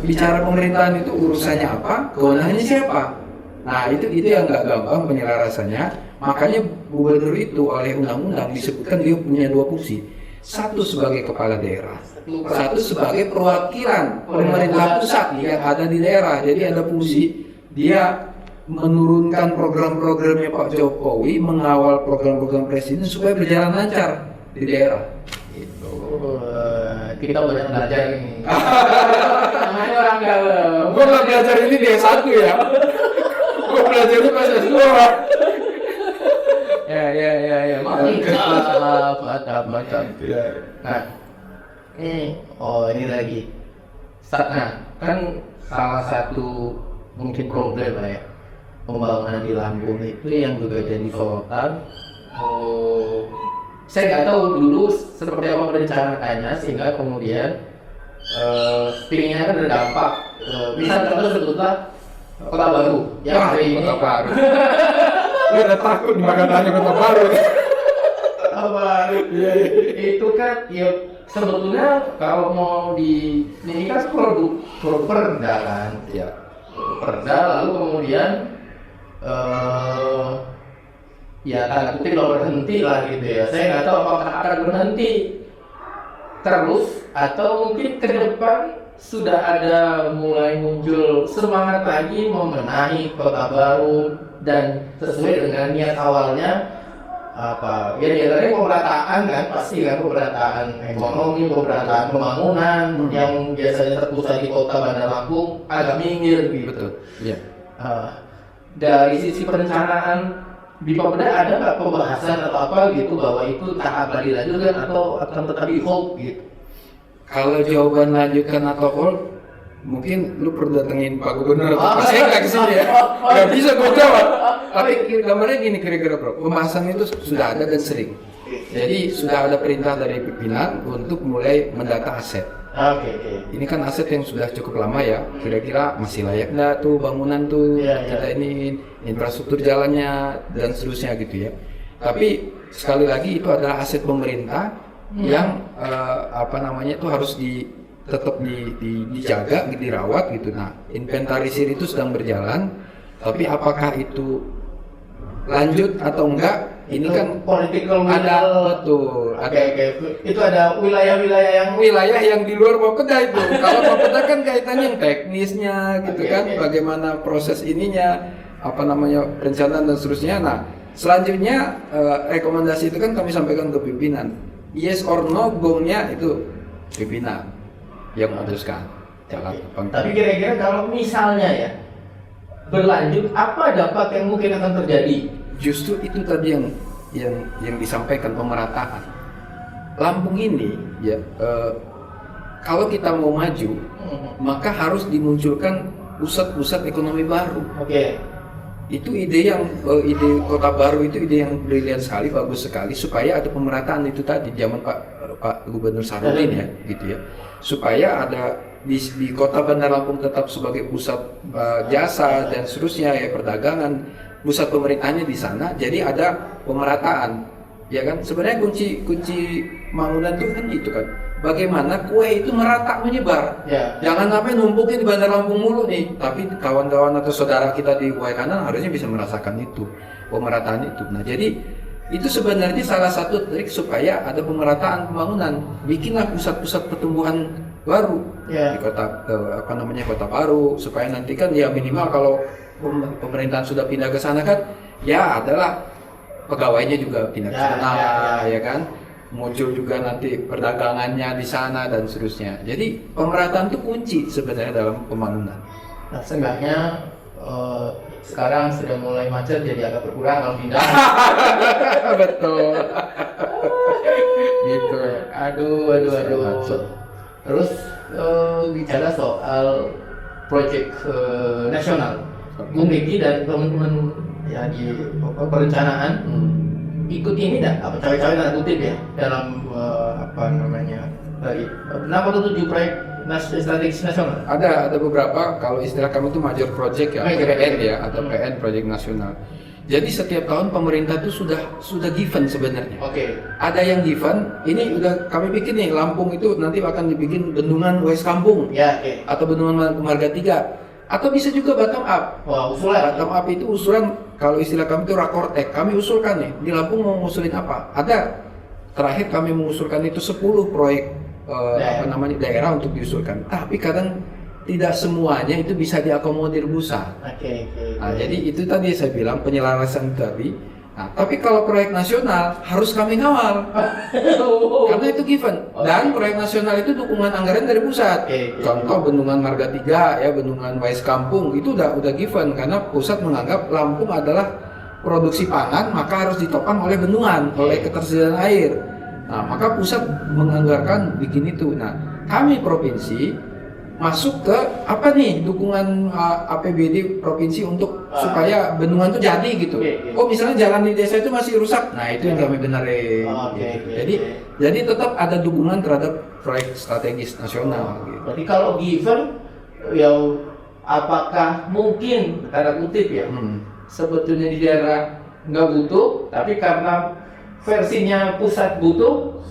bicara pemerintahan itu urusannya apa, kewenangannya siapa. Nah itu yang nggak gampang penyelarasannya. Makanya gubernur itu oleh undang-undang disebutkan dia punya dua fungsi. Satu sebagai kepala daerah, satu sebagai perwakilan pemerintah pusat yang ada di daerah. Jadi ada fungsi dia menurunkan program-programnya Pak Jokowi, mengawal program-program presiden supaya berjalan lancar di daerah. Gitu. Kita banyak belajar ini. Namanya orang dalam. Gue nggak belajar ini di S1 ya. Gue belajarnya pas S2. Ya. Mantap. Nah, ini lagi. Nah, kan salah satu mungkin problem lah ya pembangunan di Lampung itu yang juga jadi sorotan. Saya nggak tahu dulu seperti apa perencanaannya sehingga kemudian pinginnya kan berdampak. Misal contoh sebutlah Kota Baru yang Wah, hari ini. Kota Baru. Gue udah takut makan tanya Kota Baru. Kota Baru. Itu kan ya sebetulnya kalau mau ini kan produk perda kan. Ya. Perda lalu kemudian ya tanda kutip lo berhenti lah gitu ya. Saya nggak tahu apakah akan berhenti terus atau mungkin ke depan sudah ada mulai muncul semangat lagi membenahi Kota Baru dan sesuai dengan niat awalnya apa ya diantaranya pemerataan kan pasti kan pemerataan ekonomi, pemerataan pembangunan yang biasanya terpusat di kota Bandar Lampung agak minggir gitu. Betul. Iya. Dari sisi perencanaan di Papeda ada nggak pembahasan atau apa gitu bahwa itu tak akan dilanjutkan atau akan tetap di hold gitu? Kalau jawaban lanjutkan atau hold, mungkin lu perlu datengin Pak Gubernur atau Pak Sekda ke sini ya. Gak bisa gue jawab. Tapi gambarnya gini kira-kira bro, pembahasan itu sudah ada dan sering. Jadi sudah ada perintah dari pimpinan untuk mulai mendata aset. Oke. Ini kan aset yang sudah cukup lama ya, kira-kira masih layak nggak tuh bangunan tuh kita ini infrastruktur jalannya dan seterusnya gitu ya. Tapi sekali lagi itu adalah aset pemerintah yang itu harus tetap dijaga, dirawat gitu. Nah, inventarisir itu sedang berjalan, tapi apakah itu lanjut atau enggak? Ini kan political ada betul, ada itu ada wilayah-wilayah yang di luar Bapeda itu. Kalau Bapeda kan kaitannya yang teknisnya gitu kan, bagaimana proses ininya, perencanaan dan seterusnya. Nah, selanjutnya rekomendasi itu kan kami sampaikan ke pimpinan. Yes or no, gongnya itu pimpinan yang memutuskan. Tapi kira-kira kalau misalnya ya berlanjut, apa dampak yang mungkin akan terjadi? Justru itu tadi yang disampaikan pemerataan. Lampung ini ya kalau kita mau maju maka harus dimunculkan pusat-pusat ekonomi baru. Oke. Itu ide Kota Baru itu ide yang brilian sekali, bagus sekali supaya ada pemerataan itu tadi zaman Pak Gubernur Sarudin ya gitu ya. Supaya ada di kota Bandar Lampung tetap sebagai pusat jasa dan seterusnya ya, perdagangan, pusat pemerintahnya di sana. Jadi ada pemerataan, ya kan? Sebenarnya kunci bangunan itu kan itu kan, bagaimana kue itu merata menyebar. Ya. Jangan sampai numpuknya di Bandar Lampung mulu nih, tapi kawan-kawan atau saudara kita di Kuai Kanan harusnya bisa merasakan itu, pemerataan itu. Nah, jadi itu sebenarnya salah satu trik supaya ada pemerataan pembangunan. Bikinlah pusat-pusat pertumbuhan baru di kota baru, supaya nanti kan ya minimal kalau pemerintahan sudah pindah ke sana kan ya adalah pegawainya juga pindah ke sana, ya kan, muncul juga nanti perdagangannya di sana dan seterusnya. Jadi pemerataan itu kunci sebenarnya dalam pembangunan. Nah, seenggaknya sekarang sudah mulai macet, jadi agak berkurang kalau pindah. Betul. Gitu. Aduh. Terus bicara soal proyek nasional, Bung Riki dan teman-teman ya di perencanaan ikut ini dah, apa cawe-cawe tanda kutip ya, dalam apa namanya dari 6 atau 7 proyek strategis nasional. Ada beberapa, kalau istilah kami itu major project ya, Major PN project. ya, atau PN project nasional. Jadi setiap tahun pemerintah itu sudah given sebenarnya. Oke. Ada yang given, ini udah kami bikin nih, Lampung itu nanti akan dibikin bendungan West Kampung Ya, oke. atau bendungan Marga 3, atau bisa juga bottom up. Wah, usulan. Bottom up itu usulan, kalau istilah kami itu rakortek. Kami usulkan nih, di Lampung mau ngusulin apa? Ada. Terakhir kami mengusulkan itu 10 proyek daerah untuk diusulkan. Tapi kadang tidak semuanya itu bisa diakomodir pusat. Oke. Nah, jadi itu tadi saya bilang penyelarasan tadi. Nah, tapi kalau proyek nasional harus kami ngawal. Karena itu given. Dan proyek nasional itu dukungan anggaran dari pusat. Contoh bendungan Marga 3 ya, bendungan Wais Kampung itu udah given karena pusat menganggap Lampung adalah produksi pangan, maka harus ditopang oleh bendungan, oleh ketersediaan air. Nah, maka pusat menganggarkan bikin itu. Nah, kami provinsi masuk ke apa nih, dukungan APBD provinsi untuk supaya bendungan itu jadi gitu. Oh, misalnya jalan di desa itu masih rusak, nah itu yang kami benerin. Jadi tetap ada dukungan terhadap proyek strategis nasional. Gitu. Berarti kalau given, ya apakah mungkin tanda kutip ya, sebetulnya di daerah nggak butuh, tapi karena versinya pusat butuh,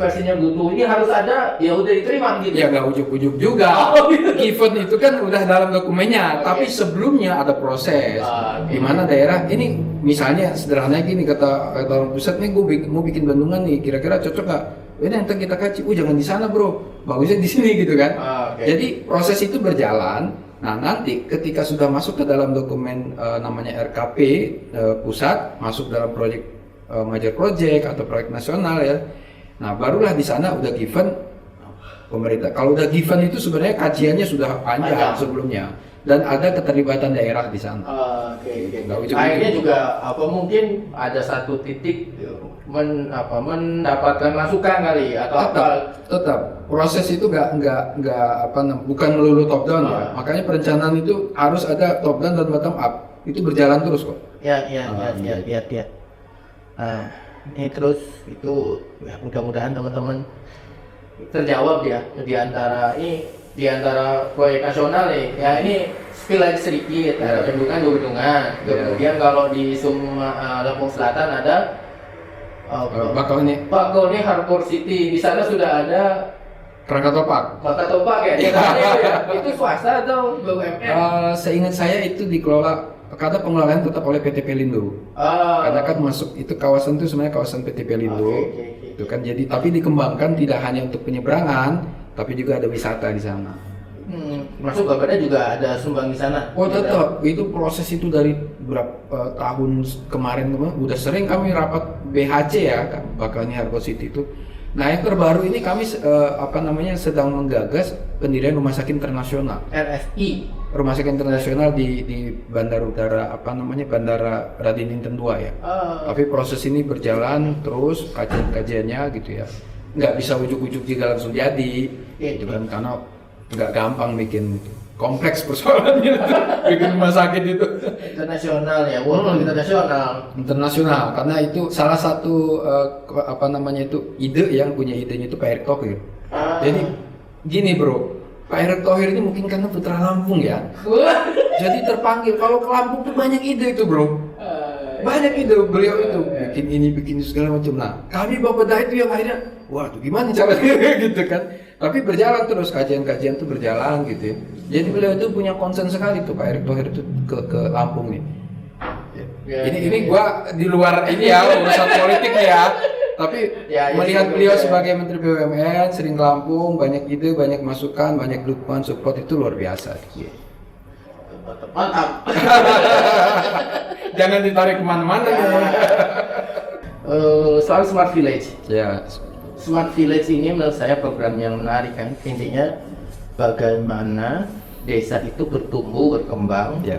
ini harus ada, ya udah diterima gitu. Ya nggak ujuk-ujuk juga. Given itu kan udah dalam dokumennya, tapi sebelumnya ada proses. Di mana daerah ini, misalnya sederhananya gini, kata orang pusat nih, gue mau bikin bendungan nih, kira-kira cocok nggak? Ini nanti kita kaji, jangan di sana bro, bagusnya di sini gitu kan. Jadi proses itu berjalan. Nah, nanti ketika sudah masuk ke dalam dokumen namanya RKP pusat, masuk dalam proyek major project atau proyek nasional ya. Nah, barulah di sana udah given pemerintah. Kalau udah given itu sebenarnya kajiannya sudah panjang sebelumnya dan ada keterlibatan daerah di sana. Akhirnya juga mungkin ada satu titik mendapatkan masukan kali atau tetap proses itu bukan melulu top down ya. Makanya perencanaan itu harus ada top down dan bottom up. Itu berjalan terus kok. Ya. Nah, ini terus itu ya, mudah-mudahan teman-teman terjawab ya di antara proyek nasional nih. Ya ini spill lagi sedikit, ada bendungan. Kemudian kalau di Lampung Selatan ada Bakauheni Harbor City. Di sana sudah ada Krakataupark ya. Itu swasta atau BUMN? Seingat saya itu dikelola, karena pengelolaan tetap oleh PT Pelindo. Karena kan masuk itu kawasan itu sebenarnya kawasan PT Pelindo. Itu kan jadi, tapi dikembangkan tidak hanya untuk penyeberangan, tapi juga ada wisata di sana. Masuk Bapeda juga ada sumbang di sana. Oh tetap, itu proses itu dari berapa tahun kemarin udah sering kami rapat BHC ya, Bakauheni Harbor City itu. Nah, yang terbaru ini kami sedang menggagas pendirian rumah sakit internasional. RSI. Rumah sakit internasional di Bandara Udara Bandara Raden Inten II ya. Tapi proses ini berjalan terus, kajian-kajiannya gitu ya. Nggak bisa ujuk-ujuk juga langsung jadi, gitu kan, karena nggak gampang bikin kompleks persoalannya bikin rumah sakit itu. Internasional ya, internasional. Karena itu salah satu ide yang punya idenya itu Pak Erick Thohir. Jadi gini bro, Pak Pak Erick Thohir ini mungkin karena putra Lampung ya. Jadi terpanggil. Kalau ke Lampung tuh banyak ide itu bro. Banyak ide beliau itu. Bikin ini, bikin itu segala macam. Nah kami Bapeda itu yang akhirnya, wah tuh gimana caranya gitu kan. Tapi berjalan terus, kajian-kajian tuh berjalan gitu ya. Jadi beliau itu punya concern sekali tuh Pak Erick Thohir itu ke Lampung nih. Ini gua di luar ini ya, urusan politik ya. Tapi melihat beliau sebagai Menteri BUMN, sering ke Lampung, banyak ide, banyak masukan, banyak dukungan, support itu luar biasa. Mantap. Jangan ditarik kemana-mana ya. Soal Smart Village. Ya. Smart Village ini menurut saya program yang menarik kan. Intinya bagaimana desa itu bertumbuh, berkembang. Ya.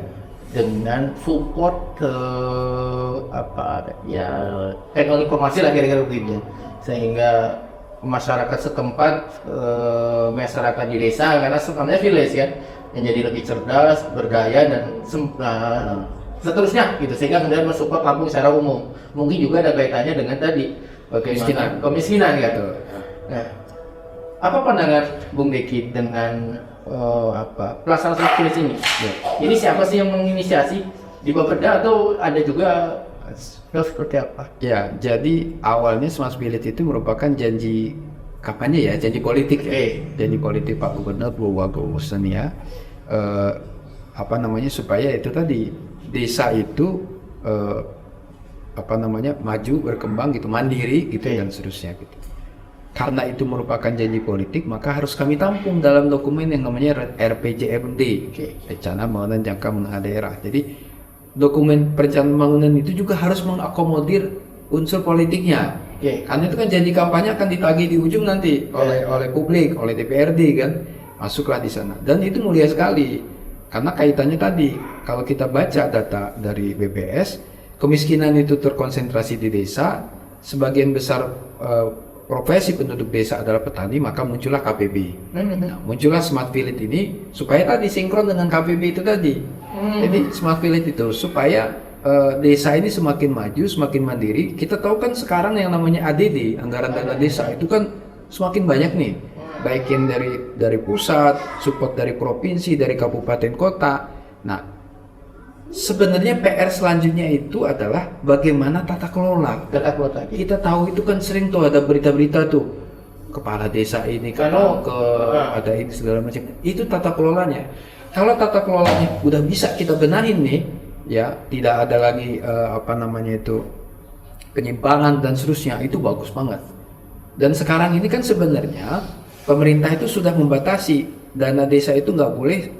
Dengan support ke teknologi informasi lah kira-kira begitu, sehingga masyarakat setempat, masyarakat di desa karena sebenarnya village kan menjadi lebih cerdas, berdaya dan seterusnya gitu, sehingga kemudian mensupport Lampung secara umum. Mungkin juga ada kaitannya dengan tadi bagaimana kemiskinan gitu. Nah, apa pandangan Bung Deki dengan pelaksanaan smart village ini? Ini siapa sih yang menginisiasi di Bapeda atau ada juga seperti apa? Ya, jadi awalnya smart village itu merupakan janji kampanye ya, janji politik ya. Janji politik Pak Gubernur Purwokerto ya. Supaya itu tadi desa itu maju, berkembang gitu, mandiri gitu dan seterusnya gitu. Karena itu merupakan janji politik, maka harus kami tampung dalam dokumen yang namanya RPJMD, Rencana Pembangunan Jangka Menengah Daerah. Jadi dokumen perencanaan pembangunan itu juga harus mengakomodir unsur politiknya. Karena itu kan janji kampanye akan ditagih di ujung nanti oleh publik, oleh DPRD kan, masuklah di sana. Dan itu mulia sekali, karena kaitannya tadi, kalau kita baca data dari BPS, kemiskinan itu terkonsentrasi di desa, sebagian besar profesi penduduk desa adalah petani, maka muncullah KPB. Nah, muncullah Smart Village ini supaya tadi sinkron dengan KPB itu tadi. Jadi Smart Village itu supaya desa ini semakin maju, semakin mandiri. Kita tahu kan sekarang yang namanya ADD, anggaran dana desa itu kan semakin banyak nih. Baik yang dari pusat, support dari provinsi, dari kabupaten kota. Nah, sebenarnya PR selanjutnya itu adalah bagaimana tata kelola. Kita tahu itu kan sering tuh ada berita-berita tuh kepala desa ini ada ini segala macam. Itu tata kelolanya. Kalau tata kelolanya udah bisa kita benahin nih, ya tidak ada lagi penyimpangan dan seterusnya, itu bagus banget. Dan sekarang ini kan sebenarnya pemerintah itu sudah membatasi dana desa itu nggak boleh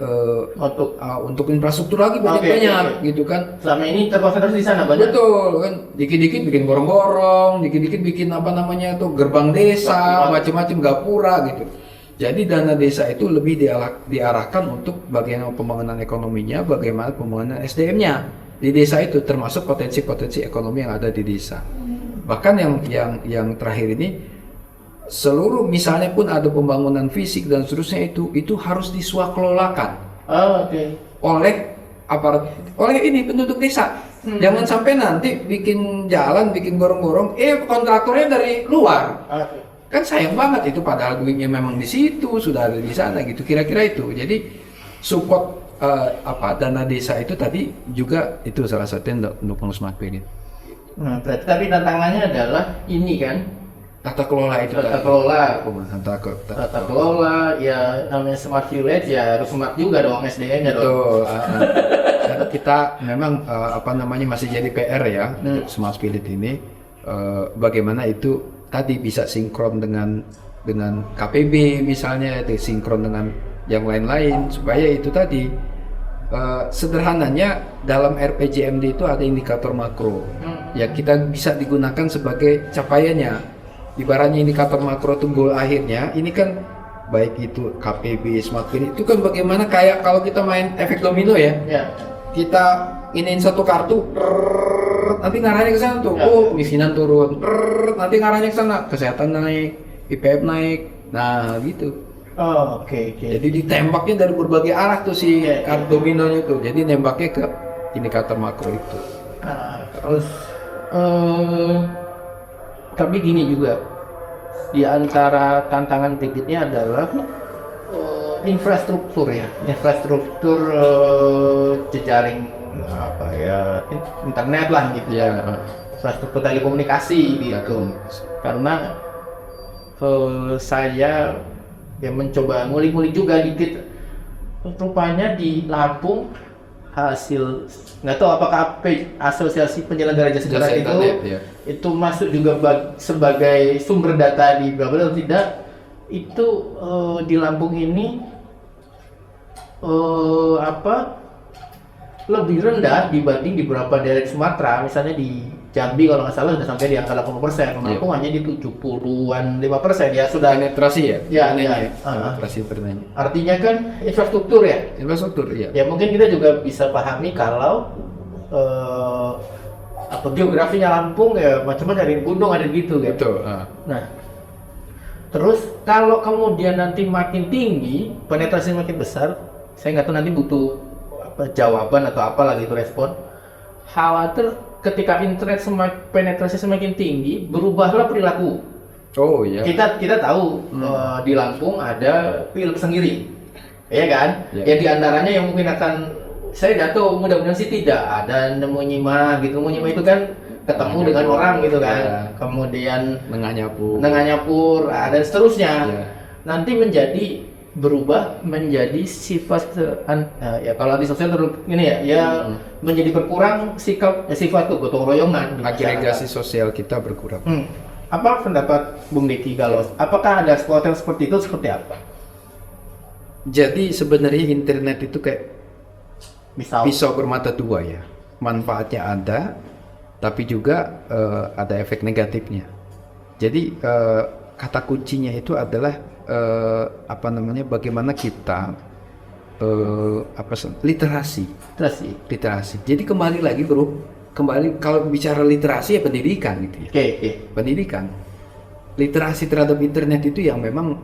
untuk infrastruktur lagi banyak gitu kan. Selama ini terkonsentrasi di sana banyak. Betul kan, dikit-dikit bikin gorong-gorong, dikit-dikit bikin gerbang desa, macam-macam gapura gitu. Jadi dana desa itu lebih diarahkan untuk bagaimana pembangunan ekonominya, bagaimana pembangunan SDM-nya di desa itu, termasuk potensi-potensi ekonomi yang ada di desa. Bahkan yang terakhir ini, seluruh misalnya pun ada pembangunan fisik dan seterusnya itu harus diswakelolakan oleh ini penduduk desa. Jangan sampai nanti bikin jalan, bikin gorong-gorong, kontraktornya dari luar. Kan sayang banget itu, padahal duitnya memang di situ, sudah ada di sana gitu. Kira-kira itu. Jadi support dana desa itu tadi juga itu salah satu yang mendukung Smart Village. Nah, tapi tantangannya adalah ini kan, tata kelola itu. Tata kelola ya, namanya Smart Village ya harus smart juga dong SDM-nya dong. Karena kita memang masih jadi PR ya untuk Smart Village ini, bagaimana itu tadi bisa sinkron dengan KPB misalnya, sinkron dengan yang lain-lain, supaya itu tadi sederhananya dalam RPJMD itu ada indikator makro ya, kita bisa digunakan sebagai capaiannya. Ibaratnya indikator makro itu goal akhirnya, ini kan baik itu KPB, Smart Village itu kan bagaimana kayak kalau kita main efek domino ya. Kita iniin satu kartu, nanti ngarahnya ke sana tuh, kemiskinan turun, nanti ngarahnya ke sana, kesehatan naik, IPM naik, nah gitu. Oke. Jadi ditembaknya dari berbagai arah tuh si kartu dominonya tuh, jadi nembaknya ke indikator makro itu. Terus tapi gini juga, di antara tantangan berikutnya adalah infrastruktur ya, infrastruktur jejaring apa ya, internet lah gitu ya, infrastruktur telekomunikasi gitu. Karena saya ya mencoba ngulik-ngulik juga dikit, rupanya di Lampung hasil nggak tahu apakah asosiasi penyelenggara jasa internet itu ya. itu masuk juga sebagai sumber data di Babel atau tidak, itu di Lampung ini lebih rendah dibanding di beberapa daerah di Sumatera. Misalnya di Jambi kalau nggak salah sudah sampai di angka 80%, Lampung hanya di 70-an 5% ya sudah. Penetrasi ya? Ya. Penetrasi internetnya. Artinya kan infrastruktur ya. Infrastruktur, iya. Ya mungkin kita juga bisa pahami kalau geografinya Lampung ya macam-macam, ada gunung ada gitu kan. Betul. Nah, terus kalau kemudian nanti makin tinggi, penetrasi makin besar, saya nggak tahu nanti butuh jawaban atau apalah gitu respon. Khawatir ketika internet penetrasi semakin tinggi, berubahlah perilaku. Oh iya. Kita tahu di Lampung ada film sendiri, ya kan? Ya di antaranya yang mungkin akan saya nggak tahu, mudah-mudahan sih tidak ada nemu nyima gitu. Nemu nyima itu kan ketemu dengan orang gitu kan, kemudian nenganyapur, dan seterusnya. Nanti berubah menjadi sifat ya kalau di sosial ini ya menjadi berkurang sifat gotong royongan. Agregasi sosial kita berkurang. Apa pendapat Bung Diki kalau apakah ada hotel seperti itu, seperti apa? Jadi sebenarnya internet itu kayak pisau bermata dua ya. Manfaatnya ada, tapi juga ada efek negatifnya. Jadi kata kuncinya itu adalah bagaimana kita literasi. Jadi kembali lagi bro, kalau bicara literasi ya pendidikan gitu ya. Pendidikan, literasi terhadap internet itu yang memang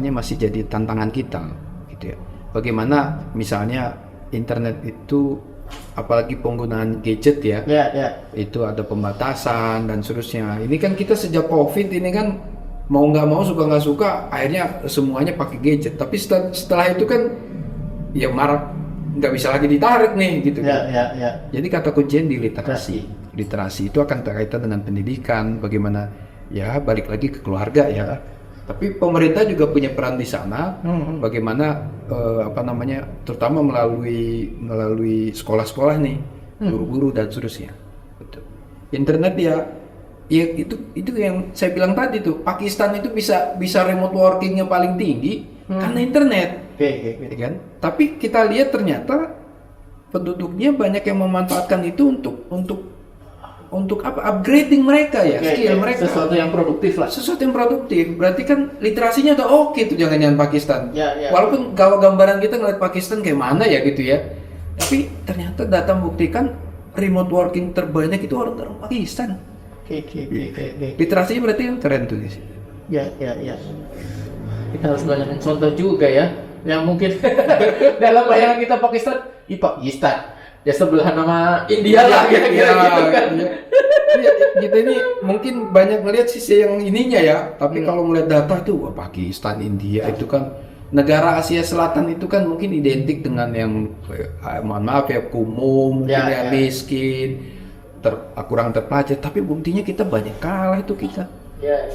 masih jadi tantangan kita gitu ya. Bagaimana misalnya internet itu, apalagi penggunaan gadget ya, itu ada pembatasan dan seterusnya. Ini kan kita sejak COVID ini kan mau nggak mau, suka nggak suka, akhirnya semuanya pakai gadget. Tapi setelah itu kan ya marak, nggak bisa lagi ditarik nih gitu kan. Jadi kata kuncinya di literasi itu akan terkaitan dengan pendidikan, bagaimana ya balik lagi ke keluarga ya. Tapi pemerintah juga punya peran di sana, bagaimana terutama melalui sekolah-sekolah nih, guru-guru dan seterusnya. Betul. Internet ya itu yang saya bilang tadi tuh, Pakistan itu bisa remote workingnya paling tinggi karena internet, kan? Tapi kita lihat ternyata penduduknya banyak yang memanfaatkan itu untuk upgrading mereka ya, skill mereka. Sesuatu yang produktif lah. Sesuatu yang produktif, berarti kan literasinya udah oke tuh, jangan-jangan Pakistan. Walaupun kalau gambaran kita ngeliat Pakistan kayak mana ya gitu ya, tapi ternyata data membuktikan remote working terbanyak itu orang Pakistan. Literasinya berarti yang keren tuh guys. Ya. Kita harus banyak contoh juga ya, yang mungkin dalam bayangan kita Pakistan, Pakistan. Ya sebelah nama India lah kira-kira gitu kan. Kita ini mungkin banyak melihat sisi yang ininya ya, tapi kalau melihat data tuh Pakistan, India itu kan negara Asia Selatan itu kan mungkin identik dengan yang mohon maaf ya, kumuh, mungkin miskin, kurang terpelajar, tapi buktinya kita banyak kalah itu kita.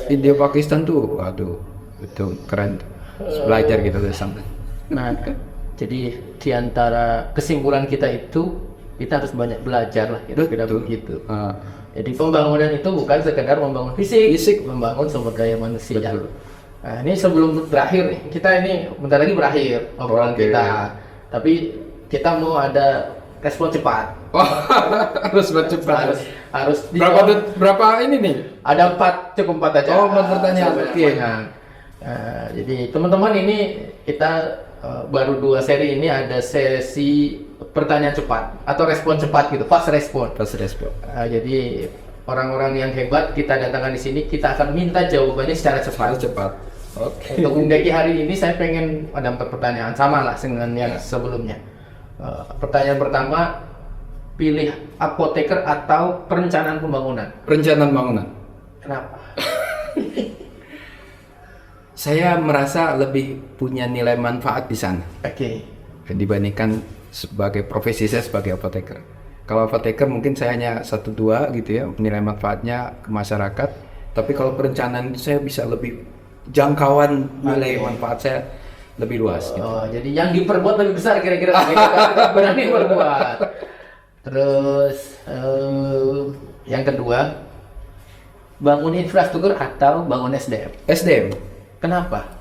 India Pakistan tuh, waduh, itu keren. Belajar gitu dari sana. Nah, jadi di antara kesimpulan kita itu kita harus banyak belajar lah, kira-kira begitu. Jadi pembangunan itu bukan sekedar membangun fisik, membangun sumber daya manusia. Betul. Nah, ini sebelum berakhir nih, kita ini bentar lagi berakhir obrolan kita. Tapi kita mau ada respon cepat. Harus cepat. Harus berapa ini nih? Ada 4 aja. 4 pertanyaan. Oke. Jadi teman-teman, ini kita baru 2 seri ini ada sesi pertanyaan cepat atau respon cepat gitu, fast respon. Jadi orang-orang yang hebat kita datangkan di sini, kita akan minta jawabannya secara cepat. Oke. Untuk mendaki hari ini saya pengen ada 4 pertanyaan sama lah dengan yang sebelumnya. Pertanyaan pertama, pilih apoteker atau perencanaan pembangunan? Perencanaan bangunan. Kenapa? saya merasa lebih punya nilai manfaat di sana Oke. dibandingkan sebagai profesi saya sebagai apoteker. Kalau apoteker mungkin saya hanya 1-2 gitu ya nilai manfaatnya ke masyarakat, tapi kalau perencanaan itu saya bisa lebih jangkauan nilai manfaat saya lebih luas gitu. Oh, jadi yang diperbuat lebih besar kira-kira kita berani berbuat. Terus yang kedua, bangun infrastruktur atau bangun SDM. SDM. Kenapa?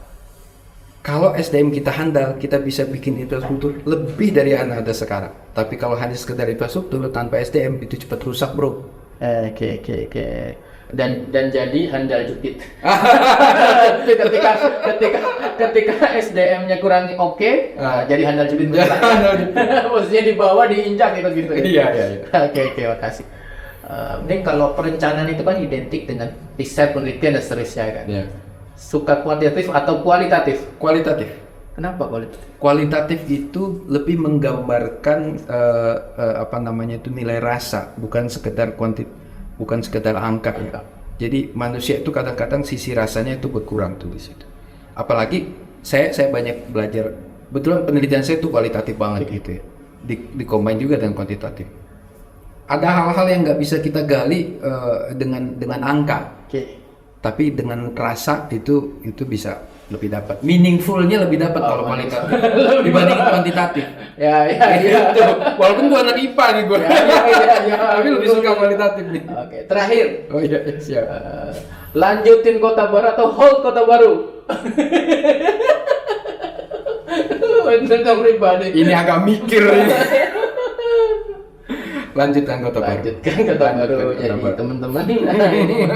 Kalau SDM kita handal, kita bisa bikin infrastruktur lebih dari yang ada sekarang. Tapi kalau hanya sekedar infrastruktur tanpa SDM itu cepat rusak, bro. Oke. Dan jadi handal jepit. ketika SDM-nya kurang oke, jadi handal jepit. Maksudnya di bawah diinjak gitu. Iya. Oke, makasih. Ini kalau perencanaan itu kan identik dengan riset, penelitian dan seterusnya kan. Iya. Suka kuantitatif atau kualitatif? Kualitatif. Kenapa kualitatif? Kualitatif itu lebih menggambarkan nilai rasa, bukan sekedar angka. Jadi manusia itu kadang-kadang sisi rasanya itu berkurang tuh di situ. Apalagi saya banyak belajar. Betulan penelitian saya itu kualitatif banget gitu ya. Di-combine juga dengan kuantitatif. Ada hal-hal yang nggak bisa kita gali dengan angka. Oke. Tapi dengan rasa itu bisa lebih dapat. Meaningfulnya lebih dapat kalau kualitatif dibanding kuantitatif. Ya. Gitu. Walaupun gua anak IPA nih gua. Ya. Tapi lebih suka kualitatif nih. Oke, terakhir. Oh iya, siap. Lanjutin Kota Baru atau hold Kota Baru? Tentang pribadi. Ini agak mikir ini. Lanjutkan Kota Baru. Lanjutkan Kota Baru. Jadi teman-teman ini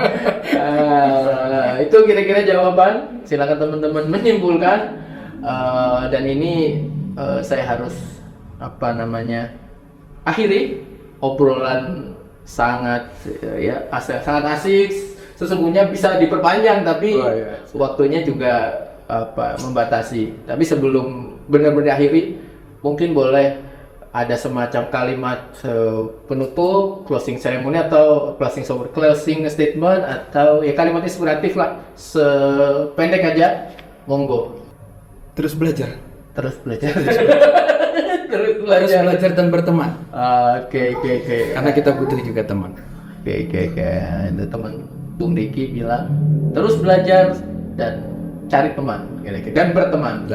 itu kira-kira jawaban. Silakan teman-teman menyimpulkan. Dan ini saya harus akhiri obrolan sangat sangat asik. Sesungguhnya bisa diperpanjang tapi waktunya juga membatasi. Tapi sebelum benar-benar akhiri, mungkin boleh ada semacam kalimat penutup, closing ceremony atau closing statement atau ya kalimat inspiratif lah, sependek aja, monggo. Terus belajar. Terus belajar dan berteman. Oke. Karena kita butuh juga teman. Oke. Ada teman Bung Diki bilang terus belajar dan cari teman, dan berteman.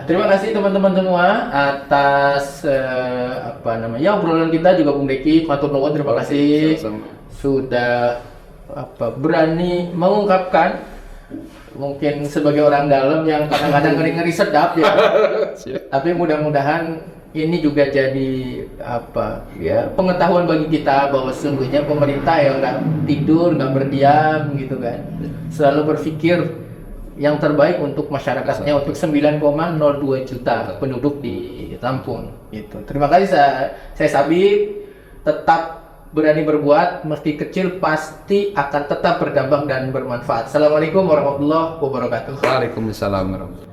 Terima kasih teman-teman semua atas obrolan kita juga. Bung Diki, matur nuwun, terima kasih sudah berani mengungkapkan mungkin sebagai orang dalam yang kadang-kadang ngeri-ngeri sedap ya. Tapi mudah-mudahan ini juga jadi pengetahuan bagi kita bahwa sesungguhnya pemerintah ya nggak tidur, nggak berdiam gitu kan, selalu berpikir yang terbaik untuk masyarakatnya, untuk 9,02 juta penduduk di Lampung gitu. Terima kasih, saya Sabit. Tetap berani berbuat, meski kecil pasti akan tetap berdampak dan bermanfaat. Assalamualaikum warahmatullahi wabarakatuh. Waalaikumsalam warahmatullahi wabarakatuh.